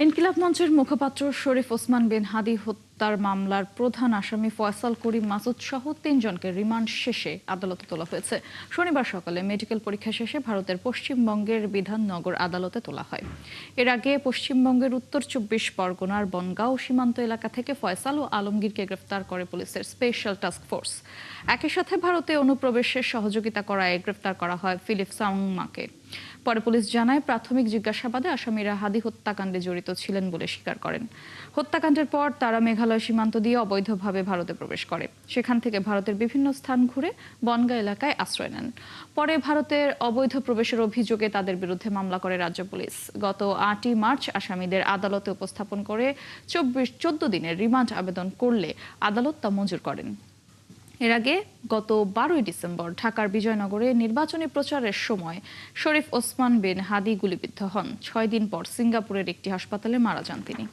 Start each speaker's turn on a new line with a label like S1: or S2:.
S1: ইনকিলাব মঞ্চের মুখপাত্র শরীফ ওসমান বিন হাদি হত্যার মামলার প্রধান আসামি ফয়সাল করিম মাসুদ সহ ৩ জনকে রিমান্ড শেষে আদালতে তোলা হয়েছে। শনিবার সকালে মেডিকেল পরীক্ষা শেষে ভারতের পশ্চিমবঙ্গের বিধাননগর আদালতে তোলা হয়। এর আগে পশ্চিমবঙ্গের উত্তর ২৪ পরগনার বনগাঁও সীমান্ত এলাকা থেকে ফয়সাল ও আলমগীরকে গ্রেফতার করে পুলিশের স্পেশাল টাস্ক ফোর্স। একই সাথে ভারতে অনুপ্রবেশের সহযোগিতা করায় গ্রেফতার করা হয় ফিলিপ সাংমাকে। পরে পুলিশ জানায়, প্রাথমিক জিজ্ঞাসাবাদে আসামিরা হাদি হত্যাকাণ্ডে জড়িত ছিলেন বলে স্বীকার করেন। হত্যাকাণ্ডের পর তারা মেঘালয় সীমান্ত দিয়ে অবৈধভাবে ভারতে প্রবেশ করে। সেখান থেকে ভারতের বিভিন্ন স্থান ঘুরে বনগাঁ এলাকায় আশ্রয় নেন। পরে ভারতের অবৈধ প্রবেশের অভিযোগে তাদের বিরুদ্ধে মামলা করে রাজ্য পুলিশ। গত ৮ই মার্চ আসামিদের আদালতে উপস্থাপন করে 14 দিনের রিমান্ড আবেদন করলে আদালত তা মঞ্জুর করেন। এর আগে গত 12ই ডিসেম্বর ঢাকার বিজয়নগরে নির্বাচনী প্রচারের সময় শরীফ ওসমান বিন হাদি গুলিবিদ্ধ হন। 6 দিন পর সিঙ্গাপুরের একটি হাসপাতালে মারা যান তিনি।